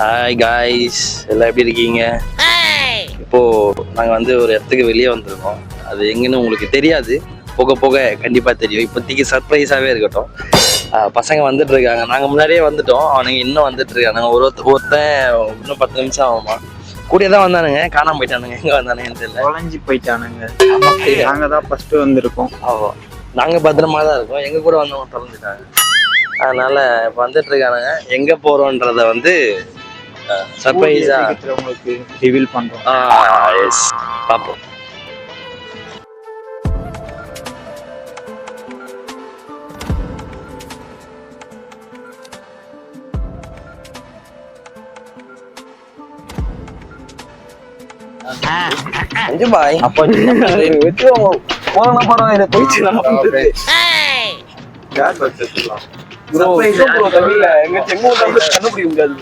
Hi guys, எல்லாம் எப்படி இருக்கீங்க? இப்போ நாங்கள் வந்து ஒரு இடத்துக்கு வெளியே வந்திருக்கோம். அது எங்கன்னு உங்களுக்கு தெரியாது, போக போக கண்டிப்பாக தெரியும். இப்போதைக்கு சர்ப்ரைஸாகவே இருக்கட்டும். பசங்க வந்துட்டு இருக்காங்க. நாங்கள் முன்னாடியே வந்துட்டோம், அவனுங்க இன்னும் வந்துட்டு இருக்கானுங்க. ஒருத்தன் இன்னும் 10 நிமிஷம் ஆகுமா, கூடிய தான் வந்தானுங்க, காணாம போயிட்டானுங்க. எங்கே வந்தானுங்கன்னு தெரியல, தொலைஞ்சு போயிட்டானுங்க. நாங்கள் தான் ஃபர்ஸ்ட் வந்திருக்கோம். ஆமாம், நாங்கள் பத்திரமா தான் இருக்கோம். எங்கள் கூட வந்தவங்க தொலைஞ்சிட்டாங்க. அதனால இப்போ வந்துட்டு இருக்கானுங்க. எங்கே போகிறோன்றத வந்து சர்ப்ரைஸா உங்களுக்கு ரிவீல் பண்றோம். எஸ், பார்ப்போம். அஞ்சு பாய் அப்போ போனா பரவாயில்ல, போயிடுச்சு. நம்ம வந்து கண்டுபிடிக்க முடியாது.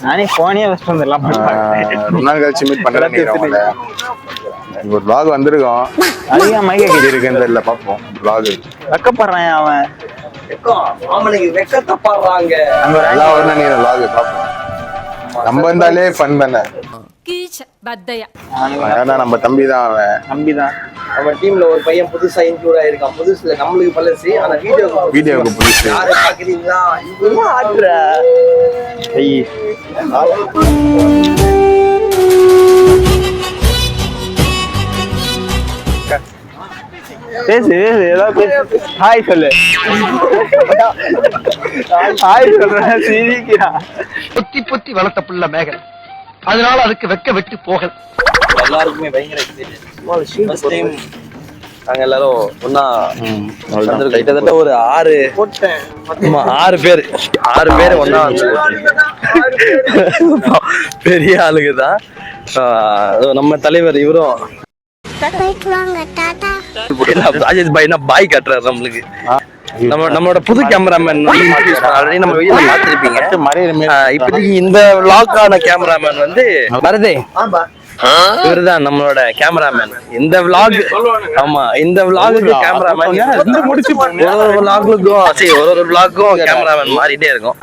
நானே போனே ஃபர்ஸ்ட் வந்துடலாம். ரொம்ப நாள் கழிச்சு மீட் பண்ணுறேன். ஒரு vlog வந்திருக்கோம். அதிகம் மைக்க எப்படி இருக்குன்னு தெரியல, பார்ப்போம். vlog வெக்கப்படுறான் அவன். வெக்கத்தை பாடுறாங்க. நல்லா வரணும். நீங்க vlog பார்ப்போம். நம்ம இருந்தாலே ஃபன் தானே. ஏன்னா நம்ம தம்பி தான், அவன் தம்பி தான். நம்ம டீம்ல ஒரு பையன் புதுசா இன்க்ளூட் ஆயிருக்கான். புதுசுல நம்மளுக்கு பழசு, ஆனா வீடியோவுக்கு புதுசு. யாரை பாக்குறீங்களா? இவன் ஆடுற பேசு ஏதாவது ஹாய் சொல்லு. ஹாய் சொல்றேன், சிரிக்கிறான். பொத்தி பொத்தி வளர்த்த புள்ள மேகன், அதனால அதுக்கு வெக்க வெட்டு போகல். எல்லாருக்குமே பயங்கர எக்ஸைட்டட். டைம் நாங்க எல்லாரும் ஒன்னா வந்திருக்கோம். கிட்டத்தட்ட ஒரு 6 பேர் ஒன்னா பெரிய ஆளுங்க தான். நம்ம தலைவர் இவரும் ராஜேஷ் பாய் பாய் காட்டுறாரு நம்மளுக்கு. நம்மளோட புது கேமராமேன் ஆல்ரெடி நம்ம வீடியோல பார்த்திருப்பீங்க. இப்போதைக்கு இந்த vlog-ஆன கேமராமேன் வந்து பரதே. இவர்தான் நம்மளோட கேமராமேன். இந்த vlog, ஆமா, இந்த vlog-க்கு கேமராமேன். ஒரு vlog-க்கும் கேமராமேன் மாறிட்டே இருக்கும்.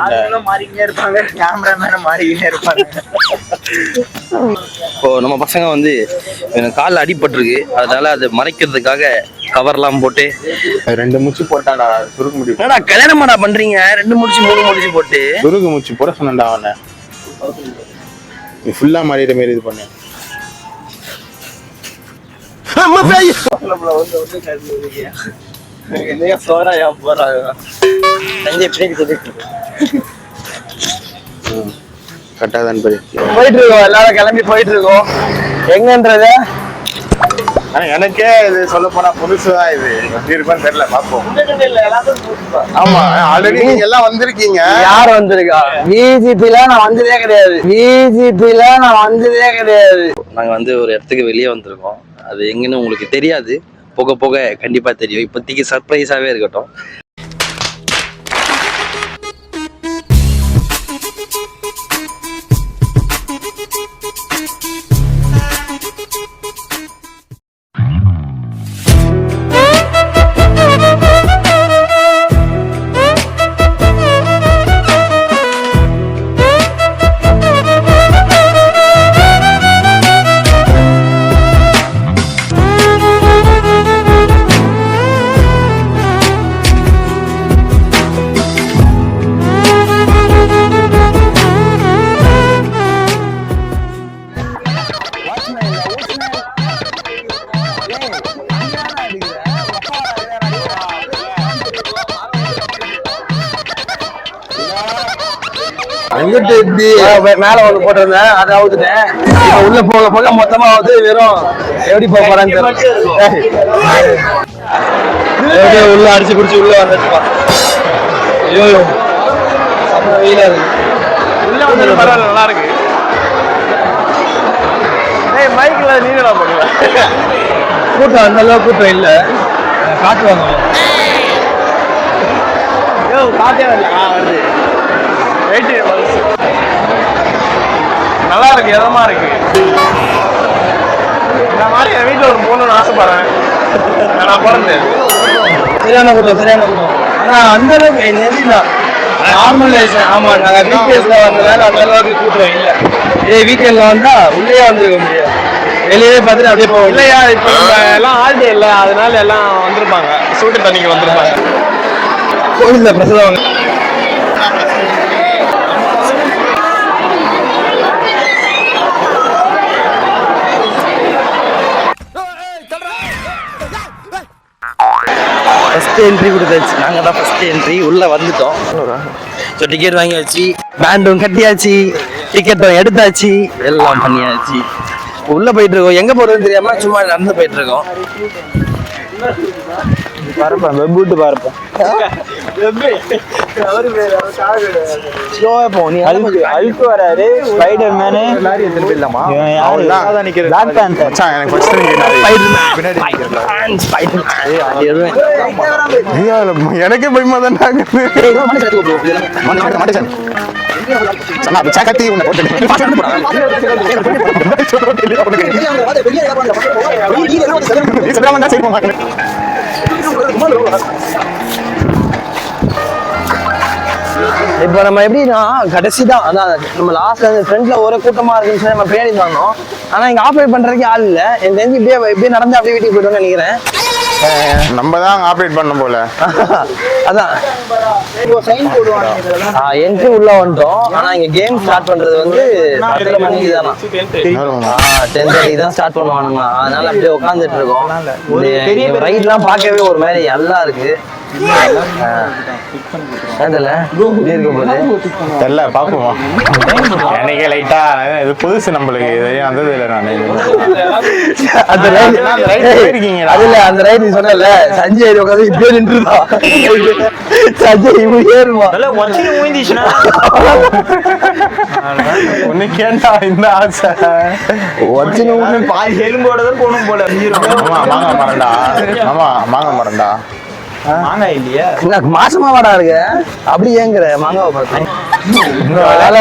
மாறிக்கிட்டே இருப்பாங்க, கேமராமேன் மாறிக்கிட்டே இருப்பாங்க. இப்போ நம்ம பசங்க வந்து காலில் அடிபட்டிருக்கு, அதனால அதை மறைக்கிறதுக்காக கவர்லாம் போட்டு 2 மூச்சு போட்டான்டா. சுருக்கு முடி என்னடா கல்யாணமாடா பண்றீங்க? 2 முடிச்சு 3 முடிச்சு போட்டு சுருக்கு மூச்சு போட சொன்னேன்டா அவனை. நீ ஃபுல்லா மாறிட மாரி இது பண்ணு. கட்டாதான் போயிட்டு இருக்கோம். எல்லாரும் கிளம்பி போயிட்டு இருக்கோம். எங்கன்றது எனக்கே இது சொல்ல போனா புதுசுதான். இது எப்படி இருப்பான்னு தெரியல, பார்ப்போம். ஆமா, ஆல்ரெடி நீங்க எல்லாம் வந்திருக்கீங்க. யார் வந்திருக்கா? விஜிபில நான் வந்ததே கிடையாது. நாங்க வந்து ஒரு இடத்துக்கு வெளியே வந்திருக்கோம். அது எங்கன்னு உங்களுக்கு தெரியாது, போக போக கண்டிப்பா தெரியும். இப்போதைக்கு சர்ப்ரைஸாவே இருக்கட்டும். மேல ஒண்ணு போட்டிருந்தேன், அதை அவுத்துட்டேன். உள்ள போக போக மொத்தமா வந்து வெறும் எப்படி போக போறான்னு உள்ள அடிச்சு குடிச்சு உள்ள வந்துருப்பான். ஐயோ, வெயிலா இருக்கு. உள்ள வந்து பரவாயில்ல, நல்லா இருக்கு. மைக்ல நீங்களா பண்ணுவேன். கூட்டம் அந்த அளவுக்கு கூட்டம் இல்ல, காட்டுவாங்க. காத்தே வரல. வருது, நல்லா இருக்கு, இதமா இருக்கு. இந்த மாதிரி என் வீட்டுல ஒரு பொண்ணுன்னு ஆசைப்படுறேன். நான் பிறந்தேன். சரியான கூட்டம். ஆனா அந்த அளவுக்கு நார்மலைசேஷன். ஆமா, நாங்க வீக்கெண்ட்ஸ்ல வந்ததால அந்த அளவுக்கு கூட்டம் இல்ல. இதே வீக்கெண்ட்ல வந்தா உள்ளே வந்துருக்க முடியாது, வெளியே பார்த்துட்டு அப்படியே போவோம். இல்லையா இப்போ எல்லாம் ஹாலிடே இல்லை, அதனால எல்லாம் வந்திருப்பாங்க, சூட்டு தண்ணிக்கு வந்திருப்பாங்க. கோயில்ல பிரசாதம் ஃபர்ஸ்ட் என்ட்ரி கொடுத்தாச்சு. நாங்க தான் ஃபர்ஸ்ட் என்ட்ரி உள்ள வந்துட்டோம். ஸோ டிக்கெட் வாங்கியாச்சு, பேண்டும் கட்டியாச்சு, டிக்கெட்டும் எடுத்தாச்சு, எல்லாம் பண்ணியாச்சு. உள்ள போயிட்டு இருக்கோம். எங்க போறதுன்னு தெரியாம சும்மா நடந்து போயிட்டு இருக்கோம். பரப்பேன் வெப்பூட்டு பரப்பேன் ஸ்லோவா போ. நீ அழுக்கு வராரு ஸ்பைடர் மேனு எனக்கே பயமா தான் இப்ப நம்ம எப்படின்னா கடைசி தான், அதான் நம்ம லாஸ்ட்ல ஃப்ரண்ட்ல ஒரே கூட்டமா இருக்குன்னு சொல்லி நம்ம பின்னாடி வந்தோம். ஆனா இங்க ஆப்ரேட் பண்றதுக்கு ஆள் இல்ல. எனக்கு தெரிஞ்சு இப்படியே நடந்து அப்படியே வீட்டுக்கு போயிடுவோம்னு நினைக்கிறேன். நம்ம தான் ஆப்ரேட் பண்ண போல. அதான் என்ட்ரி உள்ள வந்துட்டோம். ஆனா இங்க கேம் ஸ்டார்ட் பண்றது வந்து 10 மணிக்கு தானா, 10:30 தான் ஸ்டார்ட் பண்ணுவானுங்களா. அதனால அப்படியே உட்காந்துட்டு இருக்கோம். ரைட்லாம் பார்க்கவே ஒரு மாதிரி நல்லா இருக்கு. தெரியல பாப்போம். எனக்கே லைட்டா இது புதுசு நம்மளுக்கு, இதையும் வந்தது இல்லை. நான் அந்த ரைட் சொன்னல சஞ்சய் உட்காந்து இப்படியே நின்றுதான். சஞ்சய் இப்படி ஏறுமா ஒண்ணு கேட்டா இந்த ஆசை பாதி எலும்போடதான் போகணும் போல. ஆமா மாங்க மரண்டா, ஆமா மாங்க மரண்டா. மாங்காய் இல்லையா மாசமா வாடா இருக்கு அப்படி ஏங்குற மாங்காவை பார்த்து.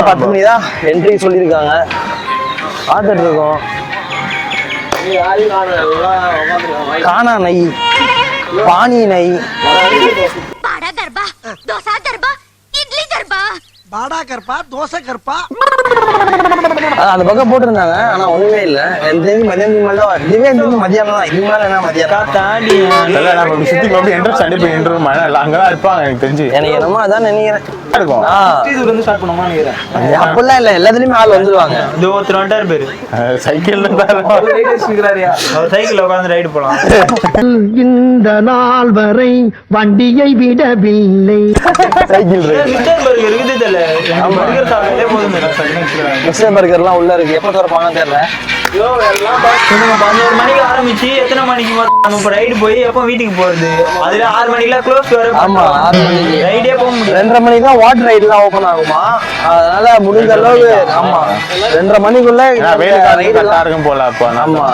10 மணி தான் என்ட்ரி சொல்லியிருக்காங்க. பார்த்துட்டு இருக்கோம். காணா நெய், பானி நெய், பாடா கர்ப்பா, தோசை கர்ப்பா, இட்லி கர்ப்பா, பாடா கற்பா தோசை கற்பா அந்த பக்கம் போட்டிருந்தாங்க. ஆனா ஒண்ணுமே இல்ல. எனக்கு தெரிஞ்சு மதியானத்துக்கு மேல தான். இதுவே தெரிஞ்சு மதியானம் தான். இதுக்கு மேல என்ன மதியானம் தாண்டி நம்ம சுத்தி போய் என்ட்ரன்ஸ் அனுப்பி இன்டர்வியூ அங்கதான் இருப்பாங்க எனக்கு தெரிஞ்சு. எனக்கு என்னமோ அதான் நினைக்கிறேன். இருக்கும் ஸ்டார்ட் பண்ணுமா நினைக்கிறேன். அப்படிலாம் இல்ல, எல்லாத்துலயுமே ஆள் வந்துருவாங்க. இது ஒருத்தர் வந்துட்டாரு பேரு சைக்கிள்ல அவர் சைக்கிள் உட்காந்து ரைடு போலாம். இந்த நாள் வரை வண்டியை விடவில்லை. சைக்கிள் இருக்குது தெரியல. மிஸ்டர் பர்கர்லாம் உள்ள இருக்கு. எப்ப திறப்பாங்கன்னு தெரியல. 11 மணிக்கு ஆரம்பிச்சு எத்தனை மணிக்கு நம்ம ரைடு போய் எப்போ வீட்டுக்கு போறது? அதுல 6 மணிக்கெல்லாம் க்ளோஸ் வர. ஆமா 6 மணிக்கு ரைடே போக முடியும். 2:30 மணிக்கு தான் வாட்டர் ரைடு எல்லாம் ஓபன் ஆகுமா. அதனால முடிஞ்ச அளவு ஆமா 2:30 மணிக்குள்ள இருக்கும் போல. அப்போ ஆமா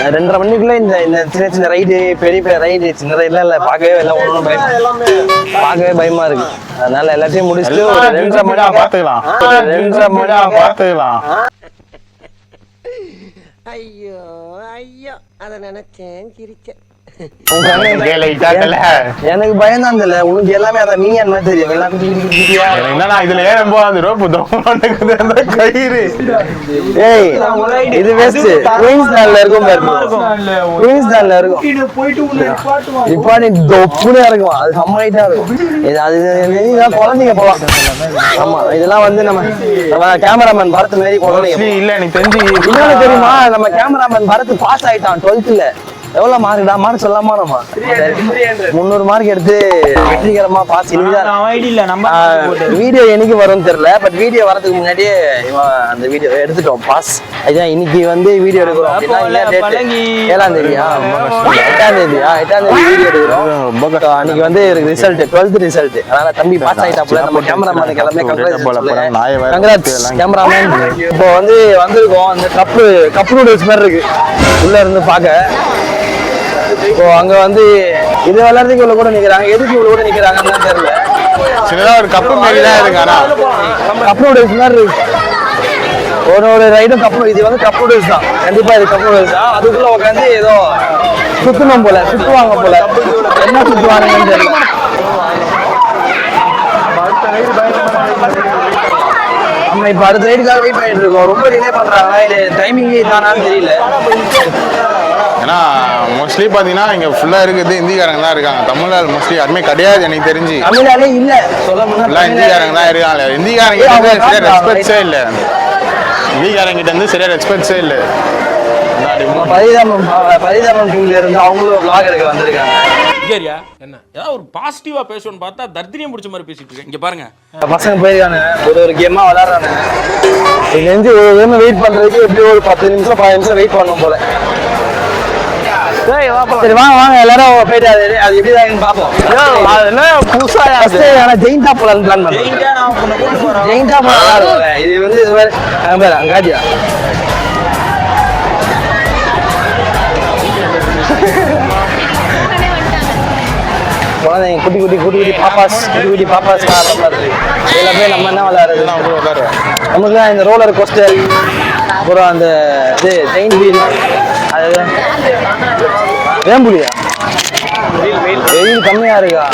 2:30 மணிக்குள்ள இந்த சின்ன சின்ன ரைடு, பெரிய ரைடு, சின்ன ரைடுலாம் இல்ல. பார்க்கவே எல்லாம் ஒன்றும் பார்க்கவே பயமா இருக்கு. அதனால எல்லாத்தையும் முடிச்சுட்டு 2:30 மணி பாத்துக்கலாம். 2:30 மணி பாத்துக்கலாம். ஐயோ ஐயோ அத நினைச்சேன் சிரிச்சேன். எனக்கு பயம் தான் தெரியல. உனக்கு எல்லாமே அதான் நீ என்ன தெரியும். என்னன்னா இதுல ஏறும் போது அந்த ரோப்பு கயிறு. ஏய் இது வெஸ்ட் குயின்ஸ்லாண்ட்ல இருக்கும் பாரு. குயின்ஸ்லாண்ட்ல இருக்கும். இப்ப நீ தொப்புனே இருக்கும். அது சம்மாயிட்டா இருக்கும். இது அது குழந்தைங்க போலாம். ஆமா இதெல்லாம் வந்து நம்ம கேமராமேன் பரத் மாதிரி குழந்தைங்க இல்ல. எனக்கு தெரிஞ்சு இன்னொன்னு தெரியுமா, நம்ம கேமராமேன் பரத் பாஸ் ஆயிட்டான் 12th. எவ்வளவு மார்க்டா? மார்க் சொல்லாமா? நம்ம 300 மார்க் எடுத்து வெற்றிகரமா பாஸ். வீடியோ என்னைக்கு வரும்னு தெரியல. பட் வீடியோ வரதுக்கு முன்னாடியே அந்த வீடியோ எடுத்துட்டோம். பாஸ். அதான் இன்னைக்கு வந்து வீடியோ எடுக்கிறோம் அப்படின்னா 7ஆம் தேதியா 8ஆம் தேதியா 8ஆம் தேதி வீடியோ எடுக்கிறோம். அன்னைக்கு வந்து ரிசல்ட் 12th ரிசல்ட். அதனால தம்பி பாஸ் ஆயிட்டாப்புல. நம்ம கேமராமேனுக்கு எல்லாமே கங்க்ராட்ஸ் கேமராமேன். இப்போ வந்து வந்திருக்கோம். அந்த கப் நூடுல்ஸ் மாதிரி இருக்கு உள்ள இருந்து பார்க்க. இப்போ அங்க வந்து இது விளையாடுறதுக்கு இவ்வளவு கூட நிக்கிறாங்க. எதுக்கு இவ்வளவு கூட நிக்கிறாங்கன்னு தெரியல. சின்னதா ஒரு கப்பு மாதிரி தான் இருக்கு. ஆனா கப் நூடுல்ஸ் மாதிரி இருக்கு. ஒரு ரைடும் கப். இது வந்து கப் நூடுல்ஸ் தான். கண்டிப்பா இது கப் நூடுல்ஸ் தான். அதுக்குள்ள உட்காந்து ஏதோ சுத்தணும் போல, சுத்துவாங்க போல. என்ன சுத்துவாங்கன்னு தெரியல. நம்ம இப்ப அடுத்த ரைடுக்காக வெயிட் பண்ணிட்டு இருக்கோம். ரொம்ப டிலே பண்றாங்க, இது டைமிங் தானான்னு தெரியல. ஏன்னா மோஸ்ட்லி பார்த்தீங்கன்னா இங்கே ஃபுல்லாக இருக்குது ஹிந்திக்காரங்க தான் இருக்காங்க. தமிழ் மோஸ்ட்லி யாருமே கிடையாது எனக்கு தெரிஞ்சு. தமிழாலே இல்ல சொல்ல ஃபுல்லாக ஹிந்திக்காரங்க தான் இருக்காங்க. ஹிந்திக்காரங்க சரியா ரெஸ்பெக்ட்ஸே இல்லை. ஹிந்திக்காரங்க கிட்ட இருந்து சரியா ரெஸ்பெக்ட்ஸே இல்லை. பரிதாபம் டூல இருந்து அவங்களும் vlog எடுக்க வந்திருக்காங்க. இங்கேரியா என்ன ஏதாவது ஒரு பாசிட்டிவா பேசணும்னு பார்த்தா தர்தினியம் பிடிச்ச மாதிரி பேசிட்டு இருக்கேன். இங்க பாருங்க பசங்க போயிருக்காங்க, ஒரு கேமா விளையாடுறாங்க. நெஞ்சு ஒரு வெயிட் பண்றதுக்கு எப்படி ஒரு 10 நிமிஷம் 15 நிமிஷம் வெயிட் பண்ணும் போல. சரி வாங்க வாங்க எல்லாரும் போயிட்டு அது எப்படிதான் பாப்போம். என்ன புதுசா ஜெயின்டா போலான்னு பிளான் பண்ணுறேன். ஜெயின்டா போலாம். இது வந்து இது மாதிரி அங்காடியா குழந்தைங்க குட்டி குட்டி குட்டி குட்டி பாப்பாஸ் இதில் போய் நம்ம என்ன விளையாடுறது? நமக்கு தான் இந்த ரோலர் கோஸ்டர், அப்புறம் அந்த இது ஜெயின் வீல், அதுதான் வேம்புலியா. வெயில் கம்மியா இருக்கா,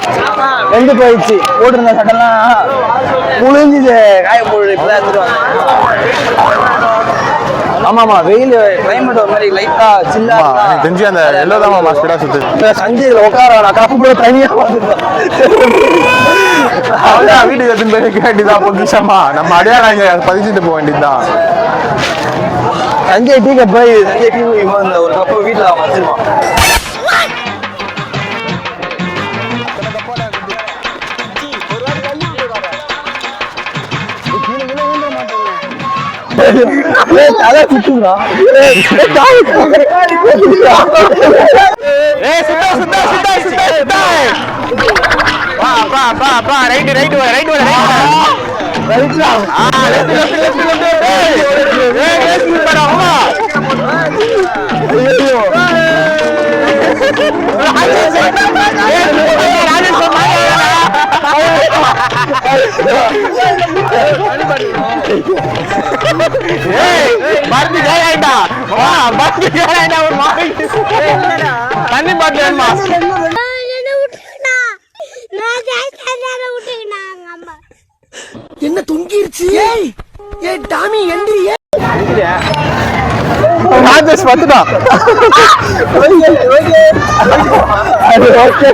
வெந்து போயிடுச்சு. போட்டிருந்த சட்டெல்லாம் புழிஞ்சு காய போடு. இப்பதான் எடுத்துட்டு வந்தேன். ஆமாமா வெயில் கிளைமேட் ஒரு மாதிரி லைட்டா சில்லா தெரிஞ்சு அந்த எல்லோ தான் மாஸ்டரா சுத்து. சஞ்சய்ல உட்கார கப்பு கூட தனியா வந்துருக்கேன். வீட்டுக்கு எடுத்துன்னு போய் வைக்க வேண்டியதான் பொக்கிஷமா. நம்ம அடையாளம் இங்க பதிச்சுட்டு போக வேண்டியதுதான். சஞ்சய் டீ கப் போய் சஞ்சய் டீ ஒரு கப்பு வீட்டுல அவன் வச்சிருவான். தலை சுத்துறா. தண்ணி பாட்டு வேணுமா? என்ன தொங்கிருச்சு? ஏய் டாமி எந்திரியே. ராஜேஷ் வந்துட்டான். ஓகே